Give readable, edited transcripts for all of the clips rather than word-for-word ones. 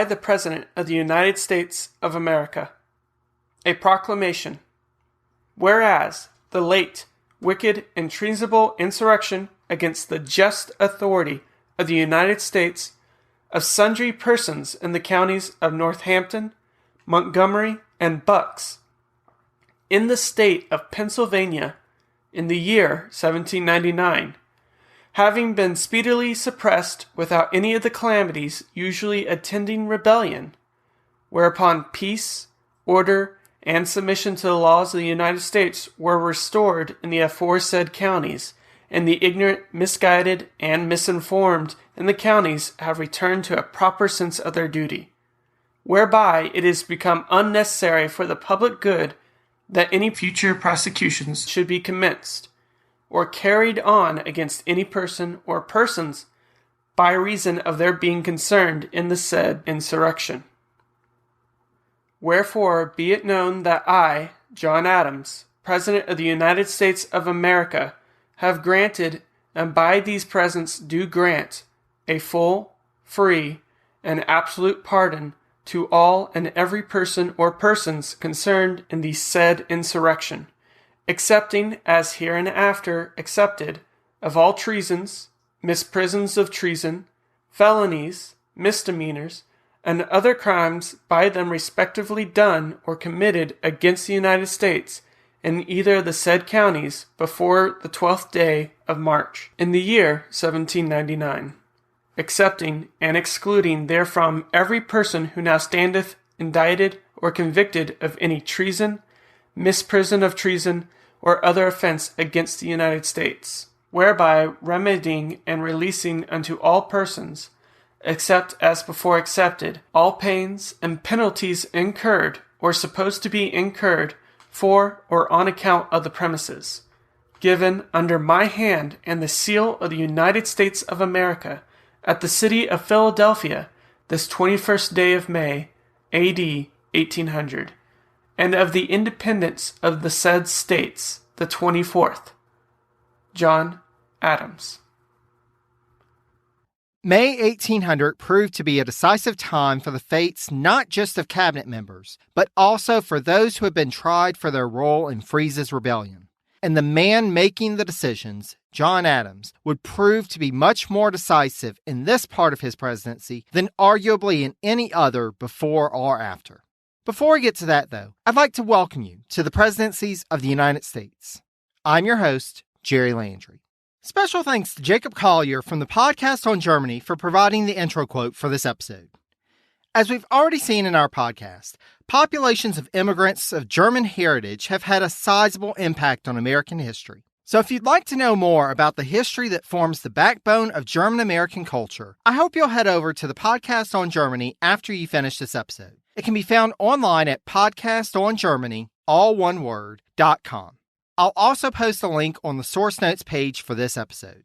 by the President of the United States of America. A proclamation. Whereas the late, wicked, and treasonable insurrection against the just authority of the United States of sundry persons in the counties of Northampton, Montgomery, and Bucks, in the state of Pennsylvania, in the year 1799, having been speedily suppressed without any of the calamities usually attending rebellion, whereupon peace, order, and submission to the laws of the United States were restored in the aforesaid counties, and the ignorant, misguided, and misinformed in the counties have returned to a proper sense of their duty, whereby it is become unnecessary for the public good that any future prosecutions should be commenced, or carried on against any person or persons by reason of their being concerned in the said insurrection. Wherefore be it known that I, John Adams, President of the United States of America, have granted, and by these presents do grant, a full, free, and absolute pardon to all and every person or persons concerned in the said insurrection, excepting as hereinafter accepted, of all treasons, misprisons of treason, felonies, misdemeanors, and other crimes by them respectively done or committed against the United States in either of the said counties before the 12th day of March, in the year 1799, excepting and excluding therefrom every person who now standeth indicted or convicted of any treason, misprison of treason, or other offense against the United States, whereby remedying and releasing unto all persons, except as before accepted, all pains and penalties incurred or supposed to be incurred for or on account of the premises, given under my hand and the seal of the United States of America at the city of Philadelphia this 21st day of May, A.D. 1800, and of the independence of the said states the 24th. John Adams. May 1800 proved to be a decisive time for the fates not just of cabinet members, but also for those who had been tried for their role in Freeze's rebellion. And the man making the decisions, John Adams, would prove to be much more decisive in this part of his presidency than arguably in any other before or after. Before we get to that, though, I'd like to welcome you to the presidencies of the United States. I'm your host, Jerry Landry. Special thanks to Jacob Collier from the Podcast on Germany for providing the intro quote for this episode. As we've already seen in our podcast, populations of immigrants of German heritage have had a sizable impact on American history. So if you'd like to know more about the history that forms the backbone of German-American culture, I hope you'll head over to the Podcast on Germany after you finish this episode. It can be found online at podcastongermany, all one word, .com. I'll also post a link on the source notes page for this episode.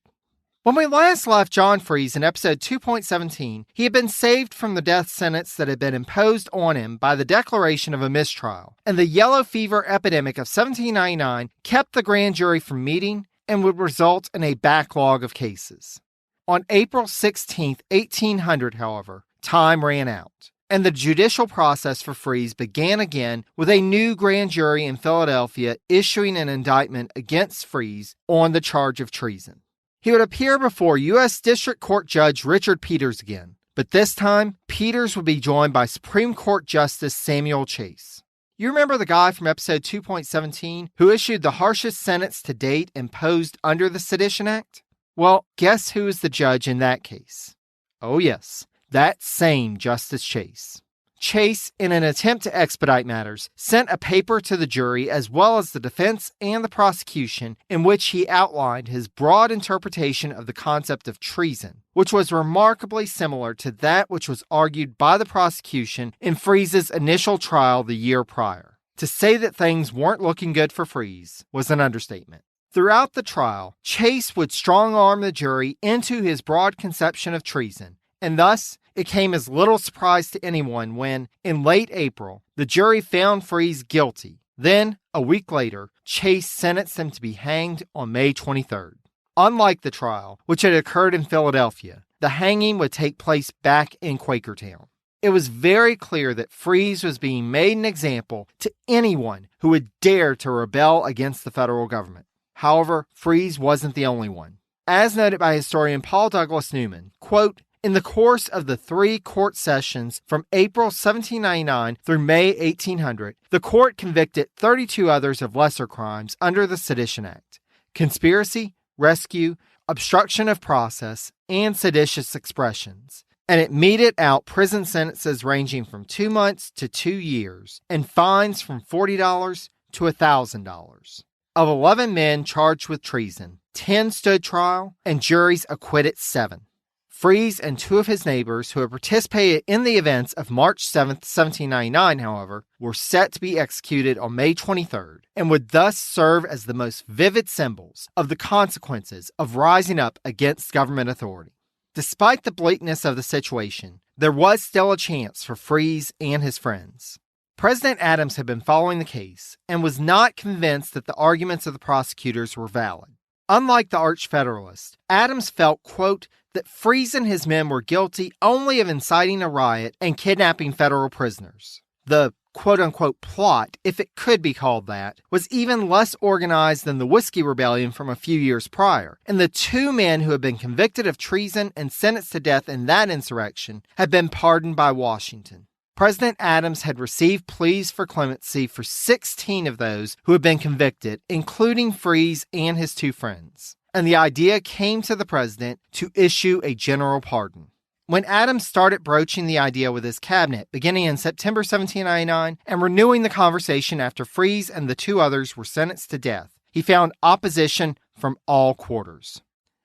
When we last left John Freeze in episode 2.17, he had been saved from the death sentence that had been imposed on him by the declaration of a mistrial, and the yellow fever epidemic of 1799 kept the grand jury from meeting and would result in a backlog of cases. On April 16, 1800, however, time ran out, and the judicial process for Freeze began again with a new grand jury in Philadelphia issuing an indictment against Freeze on the charge of treason. He would appear before U.S. District Court Judge Richard Peters again, but this time, Peters would be joined by Supreme Court Justice Samuel Chase. You remember the guy from episode 2.17 who issued the harshest sentence to date imposed under the Sedition Act? Well, guess who is the judge in that case? Oh yes, that same Justice Chase. Chase, in an attempt to expedite matters, sent a paper to the jury as well as the defense and the prosecution in which he outlined his broad interpretation of the concept of treason, which was remarkably similar to that which was argued by the prosecution in Freeze's initial trial the year prior. To say that things weren't looking good for Freeze was an understatement. Throughout the trial, Chase would strong-arm the jury into his broad conception of treason, and thus, it came as little surprise to anyone when, in late April, the jury found Freeze guilty. Then, a week later, Chase sentenced him to be hanged on May 23rd. Unlike the trial, which had occurred in Philadelphia, the hanging would take place back in Quakertown. it was very clear that Fries was being made an example to anyone who would dare to rebel against the federal government. However, Fries wasn't the only one. As noted by historian Paul Douglas Newman, quote, in the course of the 3 court sessions from April 1799 through May 1800, the court convicted 32 others of lesser crimes under the Sedition Act: conspiracy, rescue, obstruction of process, and seditious expressions. And it meted out prison sentences ranging from 2 months to 2 years and fines from $40 to $1,000. Of 11 men charged with treason, 10 stood trial and juries acquitted 7. Fries and 2 of his neighbors who had participated in the events of March 7, 1799, however, were set to be executed on May 23rd and would thus serve as the most vivid symbols of the consequences of rising up against government authority. Despite the bleakness of the situation, there was still a chance for Fries and his friends. President Adams had been following the case and was not convinced that the arguments of the prosecutors were valid. Unlike the Arch-Federalists, Adams felt, quote, that Fries and his men were guilty only of inciting a riot and kidnapping federal prisoners. The quote-unquote plot, if it could be called that, was even less organized than the Whiskey Rebellion from a few years prior, and the 2 men who had been convicted of treason and sentenced to death in that insurrection had been pardoned by Washington. President Adams had received pleas for clemency for 16 of those who had been convicted, including Fries and his 2 friends. And the idea came to the president to issue a general pardon. When Adams started broaching the idea with his cabinet beginning in September 1799 and renewing the conversation after Fries and the 2 others were sentenced to death, he found opposition from all quarters.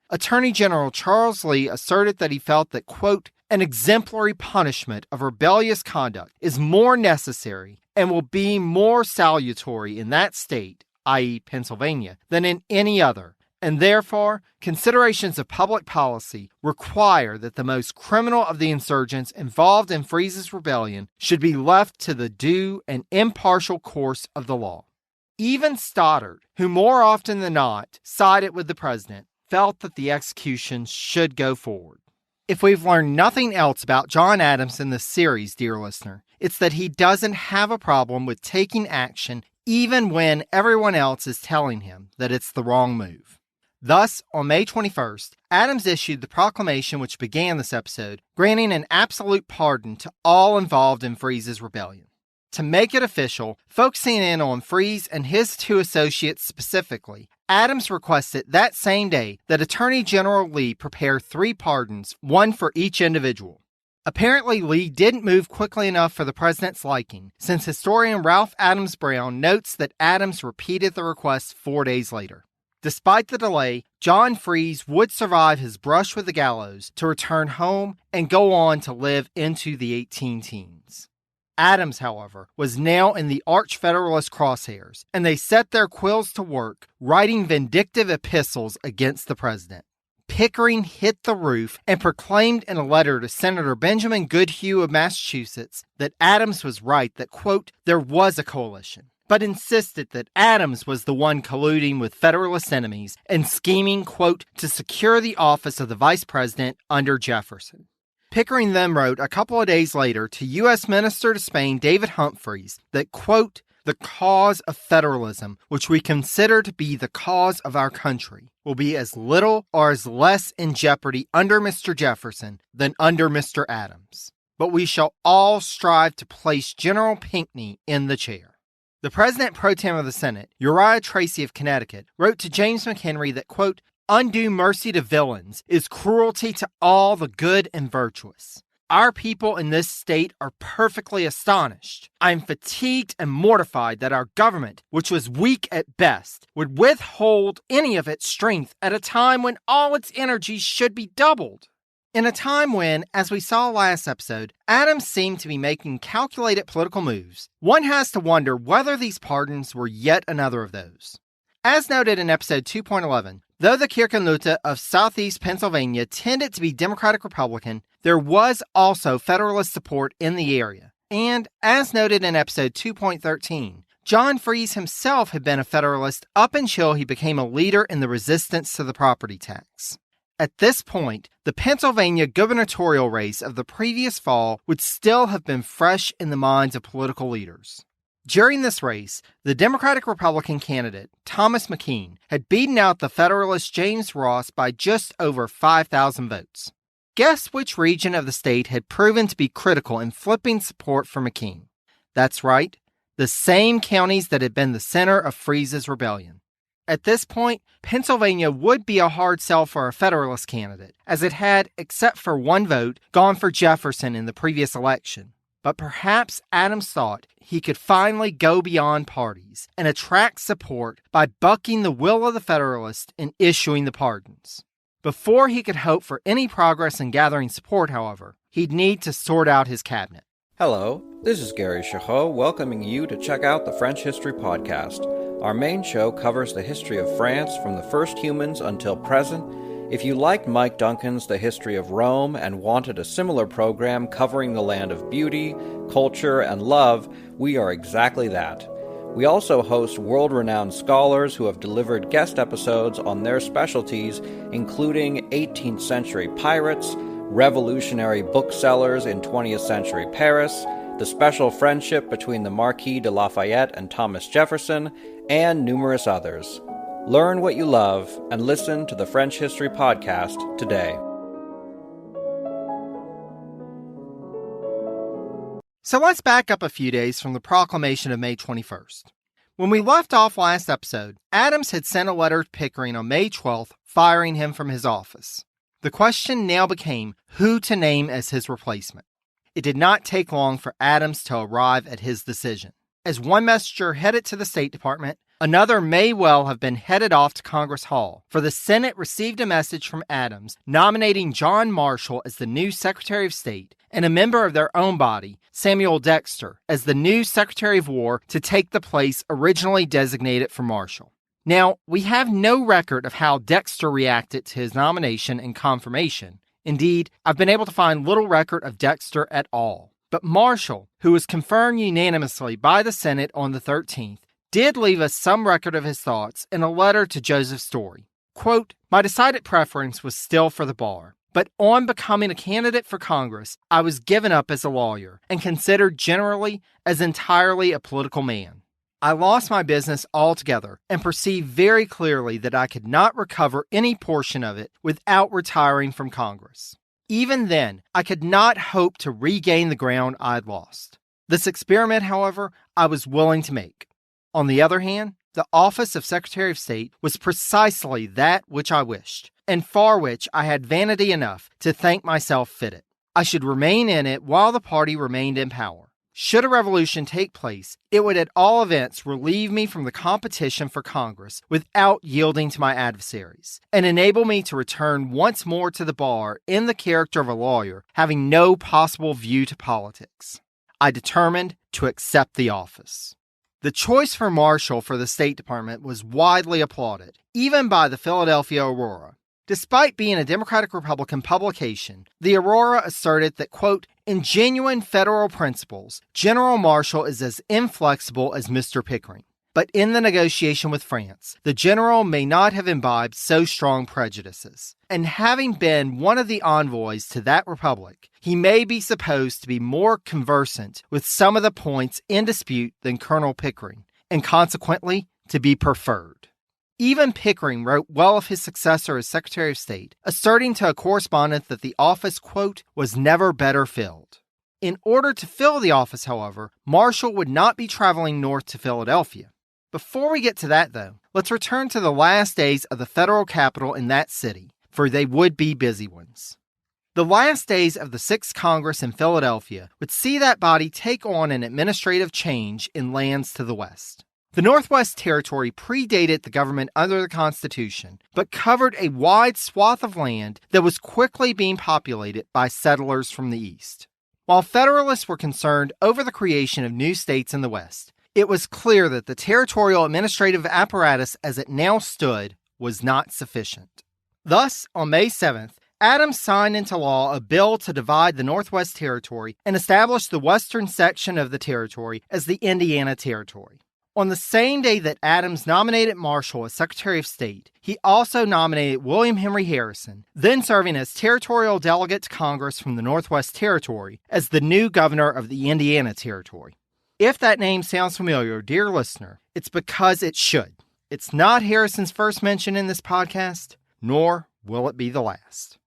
Attorney General Charles Lee asserted that he felt that, quote, an exemplary punishment of rebellious conduct is more necessary and will be more salutary in that state, i.e. Pennsylvania, than in any other, and therefore considerations of public policy require that the most criminal of the insurgents involved in Fries's rebellion should be left to the due and impartial course of the law. Even Stoddard, who more often than not sided with the president, felt that the execution should go forward. If we've learned nothing else about John Adams in this series, dear listener, it's that he doesn't have a problem with taking action even when everyone else is telling him that it's the wrong move. Thus, on May 21st, Adams issued the proclamation which began this episode, granting an absolute pardon to all involved in Fries's rebellion. To make it official, focusing in on Fries and his 2 associates specifically, Adams requested that same day that Attorney General Lee prepare 3 pardons, 1 for each individual. Apparently, Lee didn't move quickly enough for the president's liking, since historian Ralph Adams Brown notes that Adams repeated the request 4 days later. Despite the delay, John Fries would survive his brush with the gallows to return home and go on to live into the 18-teens. Adams, however, was now in the Arch-Federalist crosshairs, and they set their quills to work writing vindictive epistles against the president. Pickering hit the roof and proclaimed in a letter to Senator Benjamin Goodhue of Massachusetts that Adams was right that, quote, there was a coalition, but insisted that Adams was the one colluding with Federalist enemies and scheming, quote, to secure the office of the vice president under Jefferson. Pickering then wrote a couple of days later to U.S. Minister to Spain David Humphreys that, quote, the cause of federalism, which we consider to be the cause of our country, will be as little or as less in jeopardy under Mr. Jefferson than under Mr. Adams. But we shall all strive to place General Pinckney in the chair. The President Pro Tem of the Senate, Uriah Tracy of Connecticut, wrote to James McHenry that, quote, undue mercy to villains is cruelty to all the good and virtuous. Our people in this state are perfectly astonished. I am fatigued and mortified that our government, which was weak at best, would withhold any of its strength at a time when all its energies should be doubled. In a time when, as we saw last episode, Adams seemed to be making calculated political moves, one has to wonder whether these pardons were yet another of those. As noted in episode 2.11, though the Kirchenleute of southeast Pennsylvania tended to be Democratic-Republican, there was also Federalist support in the area. And, as noted in episode 2.13, John Fries himself had been a Federalist up until he became a leader in the resistance to the property tax. At this point, the Pennsylvania gubernatorial race of the previous fall would still have been fresh in the minds of political leaders. During this race, the Democratic-Republican candidate, Thomas McKean, had beaten out the Federalist James Ross by just over 5,000 votes. Guess which region of the state had proven to be critical in flipping support for McKean? That's right, the same counties that had been the center of Freese's rebellion. At this point, Pennsylvania would be a hard sell for a Federalist candidate, as it had, except for one vote, gone for Jefferson in the previous election. But perhaps Adams thought he could finally go beyond parties and attract support by bucking the will of the Federalists and issuing the pardons. Before he could hope for any progress in gathering support, however, he'd need to sort out his cabinet. Hello, this is Gary Chahot welcoming you to check out the French History Podcast. Our main show covers the history of France from the first humans until present. If you liked Mike Duncan's The History of Rome and wanted a similar program covering the land of beauty, culture, and love, we are exactly that. We also host world-renowned scholars who have delivered guest episodes on their specialties, including 18th century pirates, revolutionary booksellers in 20th century Paris, the special friendship between the Marquis de Lafayette and Thomas Jefferson, and numerous others. Learn what you love and listen to the French History Podcast today. So let's back up a few days from the proclamation of May 21st. When we left off last episode, Adams had sent a letter to Pickering on May 12th, firing him from his office. The question now became who to name as his replacement. It did not take long for Adams to arrive at his decision. As one messenger headed to the State Department, another may well have been headed off to Congress Hall, for the Senate received a message from Adams nominating John Marshall as the new Secretary of State and a member of their own body, Samuel Dexter, as the new Secretary of War to take the place originally designated for Marshall. Now, we have no record of how Dexter reacted to his nomination and confirmation. Indeed, I've been able to find little record of Dexter at all. But Marshall, who was confirmed unanimously by the Senate on the 13th, did leave us some record of his thoughts in a letter to Joseph Story. Quote, "My decided preference was still for the bar, but on becoming a candidate for Congress, I was given up as a lawyer and considered generally as entirely a political man. I lost my business altogether and perceived very clearly that I could not recover any portion of it without retiring from Congress. Even then, I could not hope to regain the ground I'd lost. This experiment, however, I was willing to make. On the other hand, the office of Secretary of State was precisely that which I wished, and for which I had vanity enough to think myself fitted. I should remain in it while the party remained in power. Should a revolution take place, it would at all events relieve me from the competition for Congress without yielding to my adversaries, and enable me to return once more to the bar in the character of a lawyer, having no possible view to politics. I determined to accept the office." The choice for Marshall for the State Department was widely applauded, even by the Philadelphia Aurora. Despite being a Democratic-Republican publication, the Aurora asserted that, quote, "In genuine federal principles, General Marshall is as inflexible as Mr. Pickering. But in the negotiation with France, the general may not have imbibed so strong prejudices. And having been one of the envoys to that republic, he may be supposed to be more conversant with some of the points in dispute than Colonel Pickering, and consequently to be preferred." Even Pickering wrote well of his successor as Secretary of State, asserting to a correspondent that the office, quote, "was never better filled." In order to fill the office, however, Marshall would not be traveling north to Philadelphia. Before we get to that, though, let's return to the last days of the federal capital in that city, for they would be busy ones. The last days of the Sixth Congress in Philadelphia would see that body take on an administrative change in lands to the west. The Northwest Territory predated the government under the Constitution, but covered a wide swath of land that was quickly being populated by settlers from the East. While Federalists were concerned over the creation of new states in the West, it was clear that the territorial administrative apparatus as it now stood was not sufficient. Thus, on May 7th, Adams signed into law a bill to divide the Northwest Territory and establish the western section of the territory as the Indiana Territory. On the same day that Adams nominated Marshall as Secretary of State, he also nominated William Henry Harrison, then serving as territorial delegate to Congress from the Northwest Territory, as the new governor of the Indiana Territory. If that name sounds familiar, dear listener, it's because it should. It's not Harrison's first mention in this podcast, nor will it be the last.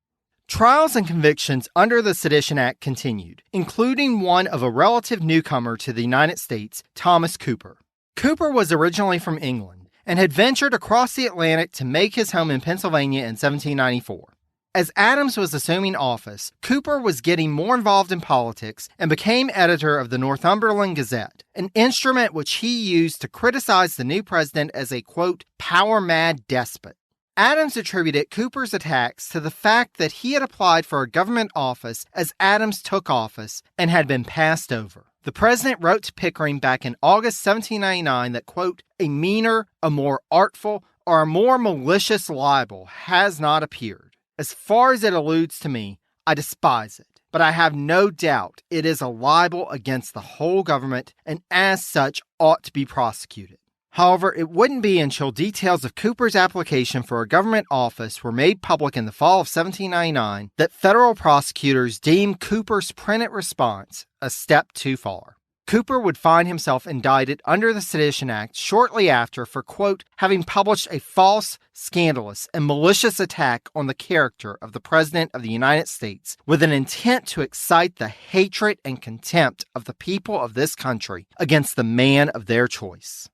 Trials and convictions under the Sedition Act continued, including one of a relative newcomer to the United States, Thomas Cooper. Cooper was originally from England and had ventured across the Atlantic to make his home in Pennsylvania in 1794. As Adams was assuming office, Cooper was getting more involved in politics and became editor of the Northumberland Gazette, an instrument which he used to criticize the new president as a, quote, power-mad despot. Adams attributed Cooper's attacks to the fact that he had applied for a government office as Adams took office and had been passed over. The president wrote to Pickering back in August 1799 that, quote, a meaner, a more artful, or a more malicious libel has not appeared. As far as it alludes to me, I despise it, but I have no doubt it is a libel against the whole government and as such ought to be prosecuted. However, it wouldn't be until details of Cooper's application for a government office were made public in the fall of 1799 that federal prosecutors deemed Cooper's printed response a step too far. Cooper would find himself indicted under the Sedition Act shortly after for, quote, having published a false, scandalous, and malicious attack on the character of the President of the United States with an intent to excite the hatred and contempt of the people of this country against the man of their choice.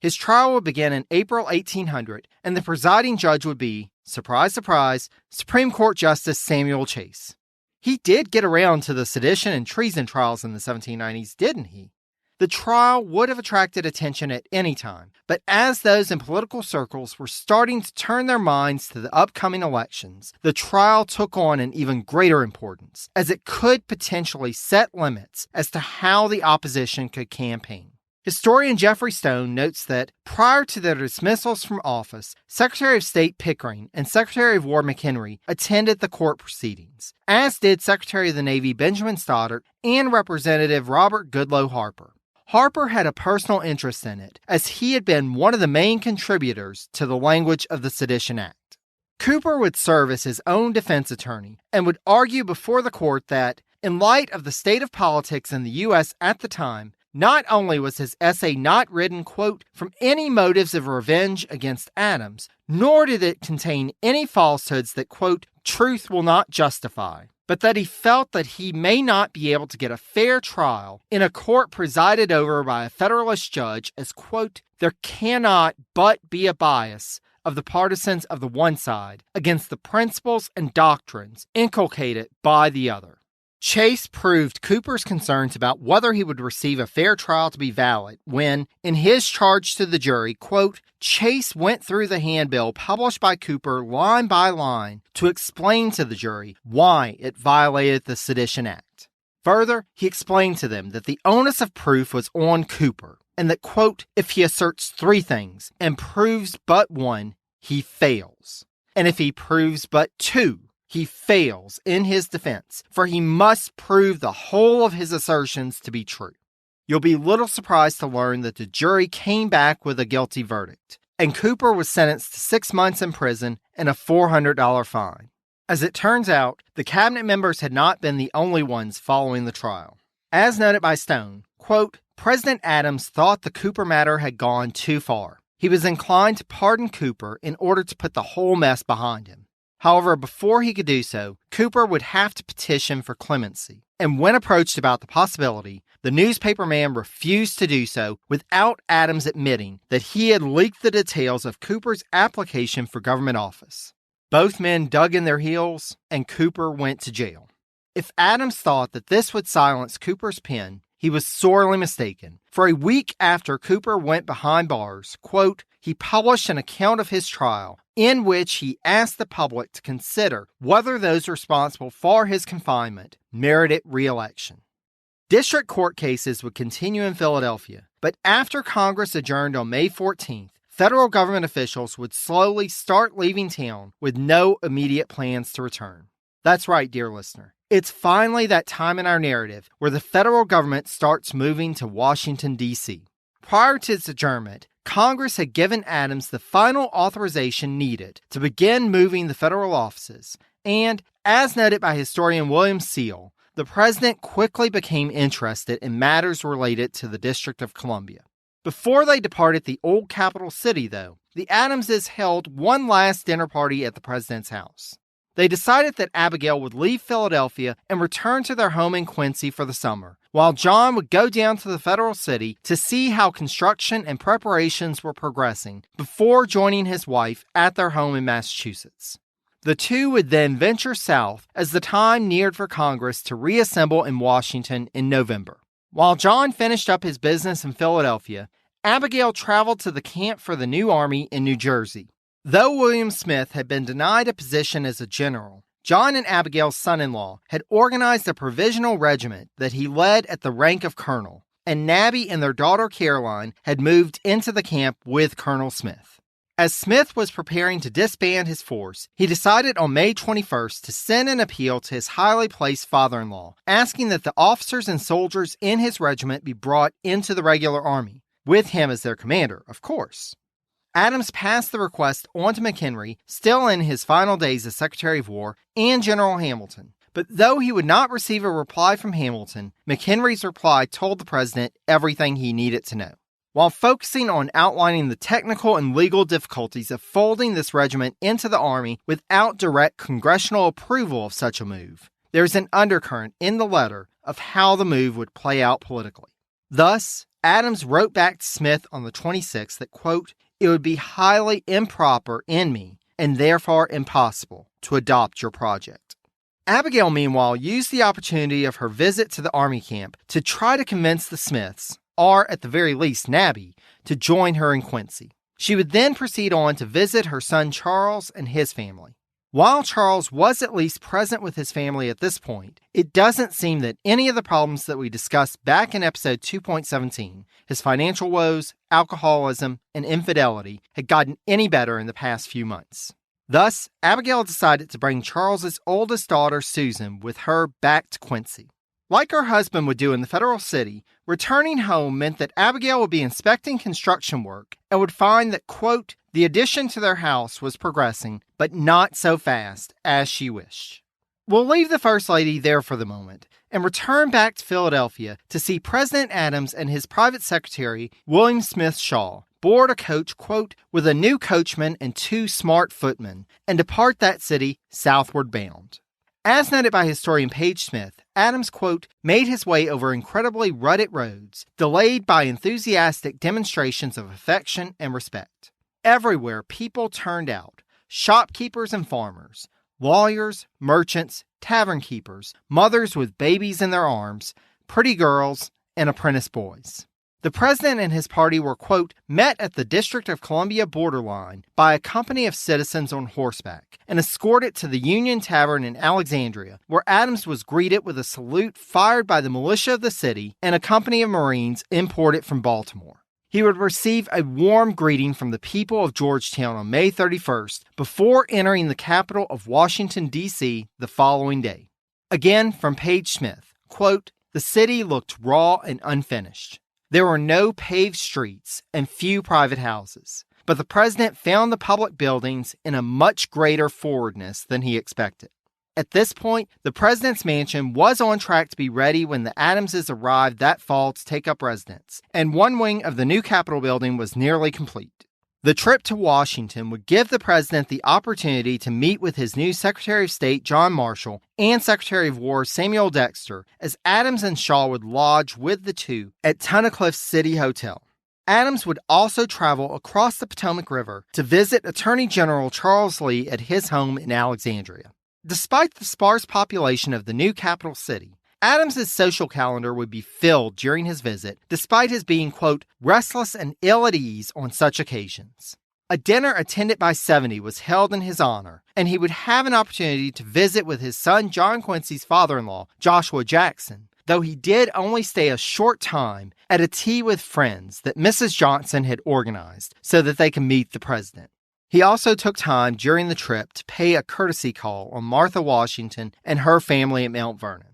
His trial would begin in April 1800, and the presiding judge would be, surprise, surprise, Supreme Court Justice Samuel Chase. He did get around to the sedition and treason trials in the 1790s, didn't he? The trial would have attracted attention at any time, but as those in political circles were starting to turn their minds to the upcoming elections, the trial took on an even greater importance, as it could potentially set limits as to how the opposition could campaign. Historian Jeffrey Stone notes that prior to their dismissals from office, Secretary of State Pickering and Secretary of War McHenry attended the court proceedings, as did Secretary of the Navy Benjamin Stoddert and Representative Robert Goodloe Harper. Harper had a personal interest in it, as he had been one of the main contributors to the language of the Sedition Act. Cooper would serve as his own defense attorney and would argue before the court that, in light of the state of politics in the U.S. at the time, not only was his essay not written, quote, from any motives of revenge against Adams, nor did it contain any falsehoods that, quote, truth will not justify, but that he felt that he may not be able to get a fair trial in a court presided over by a Federalist judge as, quote, there cannot but be a bias of the partisans of the one side against the principles and doctrines inculcated by the other. Chase proved Cooper's concerns about whether he would receive a fair trial to be valid when, in his charge to the jury, quote, Chase went through the handbill published by Cooper line by line to explain to the jury why it violated the Sedition Act. Further, he explained to them that the onus of proof was on Cooper, and that, quote, if he asserts three things and proves but one, he fails. And if he proves but two, he fails in his defense, for he must prove the whole of his assertions to be true. You'll be little surprised to learn that the jury came back with a guilty verdict, and Cooper was sentenced to 6 months in prison and a $400 fine. As it turns out, the cabinet members had not been the only ones following the trial. As noted by Stone, quote, President Adams thought the Cooper matter had gone too far. He was inclined to pardon Cooper in order to put the whole mess behind him. However, before he could do so, Cooper would have to petition for clemency. And when approached about the possibility, the newspaper man refused to do so without Adams admitting that he had leaked the details of Cooper's application for government office. Both men dug in their heels, and Cooper went to jail. If Adams thought that this would silence Cooper's pen, he was sorely mistaken. For a week after Cooper went behind bars, quote, he published an account of his trial in which he asked the public to consider whether those responsible for his confinement merited re-election. District court cases would continue in Philadelphia, but after Congress adjourned on May 14th, federal government officials would slowly start leaving town with no immediate plans to return. That's right, dear listener. It's finally that time in our narrative where the federal government starts moving to Washington, D.C. Prior to its adjournment, Congress had given Adams the final authorization needed to begin moving the federal offices, and, as noted by historian William Seal, the president quickly became interested in matters related to the District of Columbia. Before they departed the old capital city, though, the Adamses held one last dinner party at the president's house. They decided that Abigail would leave Philadelphia and return to their home in Quincy for the summer, while John would go down to the federal city to see how construction and preparations were progressing before joining his wife at their home in Massachusetts. The two would then venture south as the time neared for Congress to reassemble in Washington in November. While John finished up his business in Philadelphia, Abigail traveled to the camp for the new army in New Jersey. Though William Smith had been denied a position as a general, John and Abigail's son-in-law had organized a provisional regiment that he led at the rank of colonel, and Nabby and their daughter Caroline had moved into the camp with Colonel Smith. As Smith was preparing to disband his force, he decided on May 21st to send an appeal to his highly placed father-in-law, asking that the officers and soldiers in his regiment be brought into the regular army, with him as their commander, of course. Adams passed the request on to McHenry, still in his final days as Secretary of War, and General Hamilton. But though he would not receive a reply from Hamilton, McHenry's reply told the president everything he needed to know. While focusing on outlining the technical and legal difficulties of folding this regiment into the Army without direct congressional approval of such a move, there's an undercurrent in the letter of how the move would play out politically. Thus, Adams wrote back to Smith on the 26th that, quote, "It would be highly improper in me, and therefore impossible, to adopt your project." Abigail, meanwhile, used the opportunity of her visit to the army camp to try to convince the Smiths, or at the very least Nabby, to join her in Quincy. She would then proceed on to visit her son Charles and his family. While Charles was at least present with his family at this point, it doesn't seem that any of the problems that we discussed back in episode 2.17, his financial woes, alcoholism, and infidelity, had gotten any better in the past few months. Thus, Abigail decided to bring Charles's oldest daughter, Susan, with her back to Quincy. Like her husband would do in the federal city, returning home meant that Abigail would be inspecting construction work and would find that, quote, "the addition to their house was progressing, but not so fast as she wished." We'll leave the First Lady there for the moment and return back to Philadelphia to see President Adams and his private secretary, William Smith Shaw, board a coach, quote, "with a new coachman and 2 smart footmen, and depart that city southward bound." As noted by historian Page Smith, Adams, quote, "made his way over incredibly rutted roads, delayed by enthusiastic demonstrations of affection and respect. Everywhere people turned out, shopkeepers and farmers, lawyers, merchants, tavern keepers, mothers with babies in their arms, pretty girls, and apprentice boys. The president and his party were, quote, met at the District of Columbia borderline by a company of citizens on horseback and escorted to the Union Tavern in Alexandria, where Adams was greeted with a salute fired by the militia of the city and a company of Marines imported from Baltimore. He would receive a warm greeting from the people of Georgetown on May 31st before entering the capital of Washington, D.C. the following day. Again, from Page Smith, quote, "the city looked raw and unfinished. There were no paved streets and few private houses, but the president found the public buildings in a much greater forwardness than he expected. At this point, the president's mansion was on track to be ready when the Adamses arrived that fall to take up residence, and one wing of the new Capitol building was nearly complete. The trip to Washington would give the president the opportunity to meet with his new Secretary of State, John Marshall, and Secretary of War, Samuel Dexter, as Adams and Shaw would lodge with the two at Tunnicliff City Hotel. Adams would also travel across the Potomac River to visit Attorney General Charles Lee at his home in Alexandria. Despite the sparse population of the new capital city, Adams's social calendar would be filled during his visit, despite his being, quote, restless and ill at ease on such occasions. A dinner attended by 70 was held in his honor, and he would have an opportunity to visit with his son John Quincy's father-in-law, Joshua Jackson, though he did only stay a short time at a tea with friends that Mrs. Johnson had organized so that they could meet the president. He also took time during the trip to pay a courtesy call on Martha Washington and her family at Mount Vernon.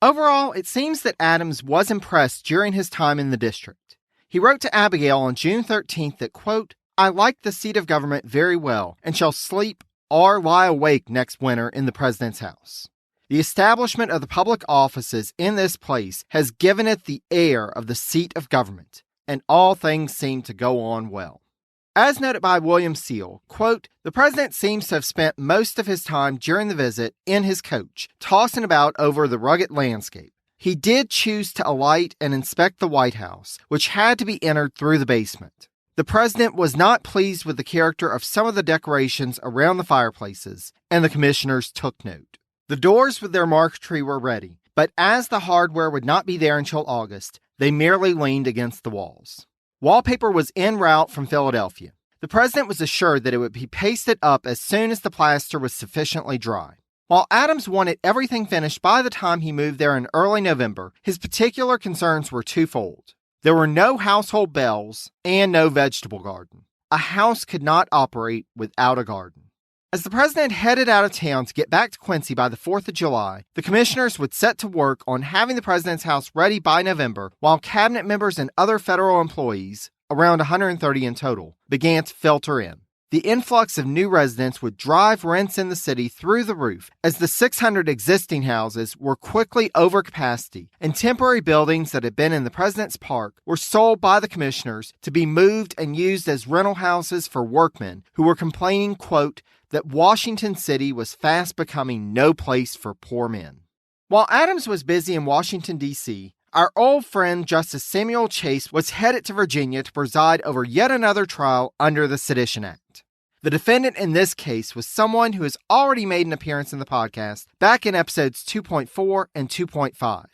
Overall, it seems that Adams was impressed during his time in the district. He wrote to Abigail on June 13th that, quote, I like the seat of government very well and shall sleep or lie awake next winter in the president's house. The establishment of the public offices in this place has given it the air of the seat of government, and all things seem to go on well. As noted by William Seal, quote, the president seems to have spent most of his time during the visit in his coach, tossing about over the rugged landscape. He did choose to alight and inspect the White House, which had to be entered through the basement. The president was not pleased with the character of some of the decorations around the fireplaces, and the commissioners took note. The doors with their marquetry were ready, but as the hardware would not be there until August, they merely leaned against the walls. Wallpaper was en route from Philadelphia. The president was assured that it would be pasted up as soon as the plaster was sufficiently dry. While Adams wanted everything finished by the time he moved there in early November, his particular concerns were twofold. There were no household bells and no vegetable garden. A house could not operate without a garden. As the president headed out of town to get back to Quincy by the 4th of July, the commissioners would set to work on having the president's house ready by November, while cabinet members and other federal employees, around 130 in total, began to filter in. The influx of new residents would drive rents in the city through the roof, as the 600 existing houses were quickly over capacity, and temporary buildings that had been in the president's park were sold by the commissioners to be moved and used as rental houses for workmen who were complaining, quote, that Washington City was fast becoming no place for poor men. While Adams was busy in Washington, D.C., our old friend Justice Samuel Chase was headed to Virginia to preside over yet another trial under the Sedition Act. The defendant in this case was someone who has already made an appearance in the podcast back in episodes 2.4 and 2.5.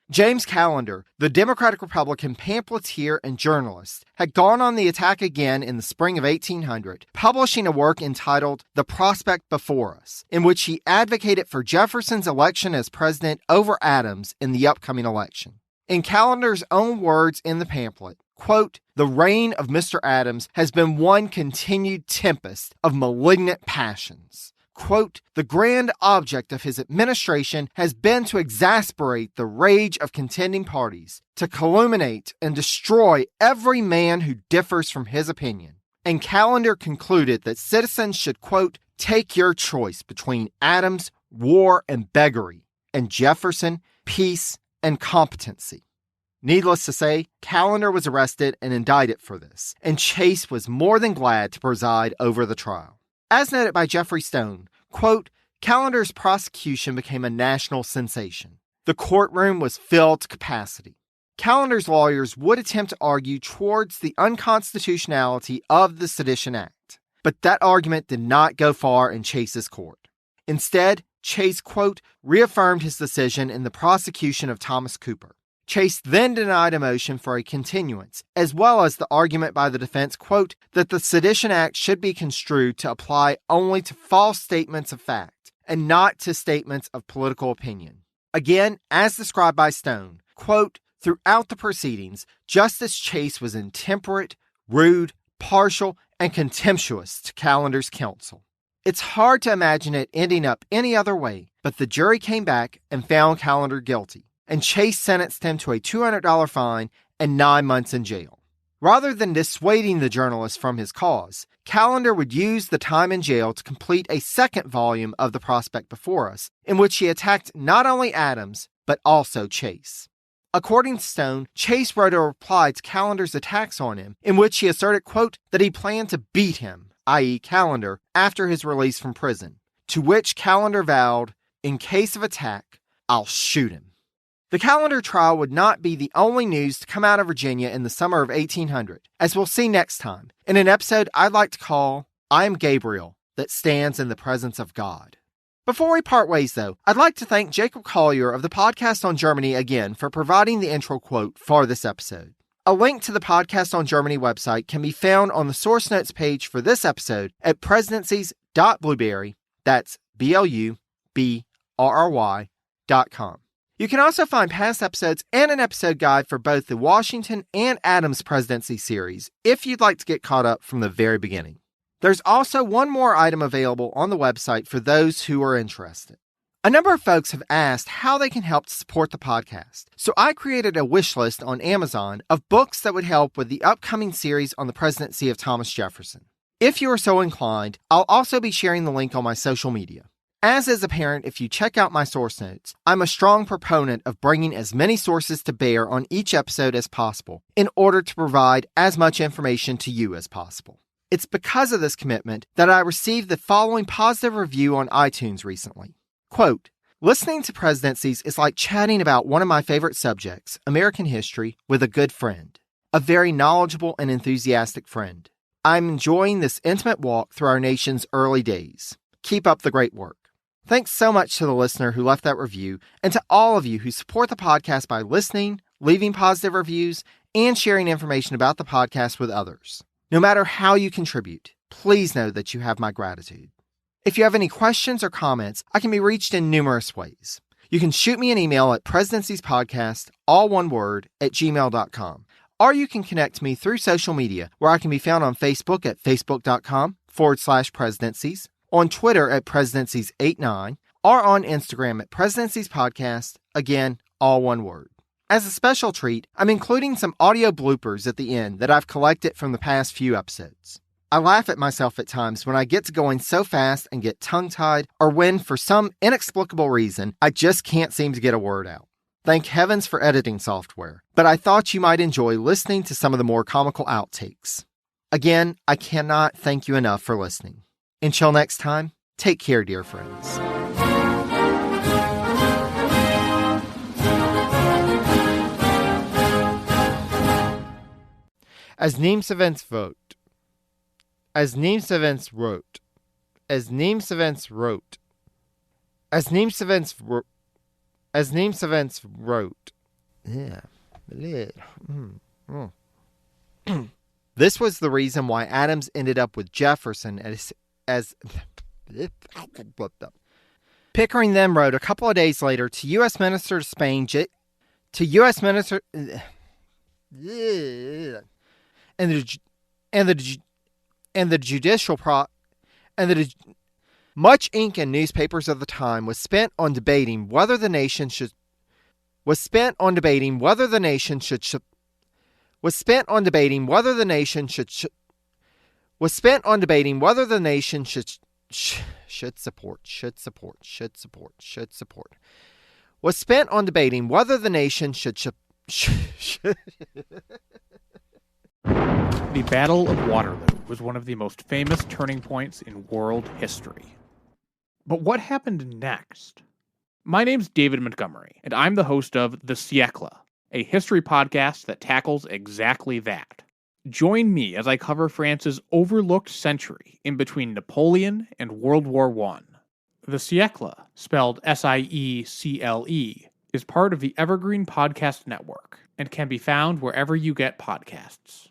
James Callender, the Democratic-Republican pamphleteer and journalist, had gone on the attack again in the spring of 1800, publishing a work entitled The Prospect Before Us, in which he advocated for Jefferson's election as president over Adams in the upcoming election. In Callender's own words in the pamphlet, quote, the reign of Mr. Adams has been one continued tempest of malignant passions. Quote, the grand object of his administration has been to exasperate the rage of contending parties, to calumniate and destroy every man who differs from his opinion. And Callender concluded that citizens should, quote, take your choice between Adams, war and beggary, and Jefferson, peace and competency. Needless to say, Callender was arrested and indicted for this, and Chase was more than glad to preside over the trial. As noted by Jeffrey Stone, quote, Callender's prosecution became a national sensation. The courtroom was filled to capacity. Callender's lawyers would attempt to argue towards the unconstitutionality of the Sedition Act, but that argument did not go far in Chase's court. Instead, Chase, quote, reaffirmed his decision in the prosecution of Thomas Cooper. Chase then denied a motion for a continuance, as well as the argument by the defense, quote, that the Sedition Act should be construed to apply only to false statements of fact, and not to statements of political opinion. Again, as described by Stone, quote, throughout the proceedings, Justice Chase was intemperate, rude, partial, and contemptuous to Callender's counsel. It's hard to imagine it ending up any other way, but the jury came back and found Callender guilty, and Chase sentenced him to a $200 fine and 9 months in jail. Rather than dissuading the journalist from his cause, Callender would use the time in jail to complete a second volume of The Prospect Before Us, in which he attacked not only Adams, but also Chase. According to Stone, Chase wrote a reply to Callender's attacks on him, in which he asserted, quote, that he planned to beat him, i.e. Callender, after his release from prison, to which Callender vowed, in case of attack, I'll shoot him. The Callender trial would not be the only news to come out of Virginia in the summer of 1800, as we'll see next time, in an episode I'd like to call, I Am Gabriel, That Stands in the Presence of God. Before we part ways, though, I'd like to thank Jacob Collier of the Podcast on Germany again for providing the intro quote for this episode. A link to the Podcast on Germany website can be found on the source notes page for this episode at presidencies.blueberry, that's BLUBRRY.com. You can also find past episodes and an episode guide for both the Washington and Adams presidency series if you'd like to get caught up from the very beginning. There's also one more item available on the website for those who are interested. A number of folks have asked how they can help to support the podcast, so I created a wish list on Amazon of books that would help with the upcoming series on the presidency of Thomas Jefferson. If you are so inclined, I'll also be sharing the link on my social media. As is apparent if you check out my source notes, I'm a strong proponent of bringing as many sources to bear on each episode as possible in order to provide as much information to you as possible. It's because of this commitment that I received the following positive review on iTunes recently. Quote, listening to presidencies is like chatting about one of my favorite subjects, American history, with a good friend. A very knowledgeable and enthusiastic friend. I'm enjoying this intimate walk through our nation's early days. Keep up the great work. Thanks so much to the listener who left that review, and to all of you who support the podcast by listening, leaving positive reviews, and sharing information about the podcast with others. No matter how you contribute, please know that you have my gratitude. If you have any questions or comments, I can be reached in numerous ways. You can shoot me an email at presidenciespodcast, all one word, @gmail.com. Or you can connect to me through social media, where I can be found on Facebook at facebook.com/presidencies, on Twitter at presidencies89, or on Instagram at presidenciespodcast, again, all one word. As a special treat, I'm including some audio bloopers at the end that I've collected from the past few episodes. I laugh at myself at times when I get to going so fast and get tongue-tied, or when, for some inexplicable reason, I just can't seem to get a word out. Thank heavens for editing software, but I thought you might enjoy listening to some of the more comical outtakes. Again, I cannot thank you enough for listening. Until next time, take care, dear friends. As Niemsevents wrote, As Niemsevents wrote, As Niemsevents wrote, As Niemsevents wrote, As Niemsevents wrote. Yeah. This was the reason why Adams ended up with Jefferson as Pickering then wrote a couple of days later to U.S. Minister to Spain, to U.S. Minister, and the judicial much ink in newspapers of the time was spent on debating whether the nation should The Battle of Waterloo was one of the most famous turning points in world history. But what happened next? My name's David Montgomery, and I'm the host of The Siècle, a history podcast that tackles exactly that. Join me as I cover France's overlooked century in between Napoleon and World War I. The Siècle, spelled S-I-E-C-L-E, is part of the Evergreen Podcast Network and can be found wherever you get podcasts.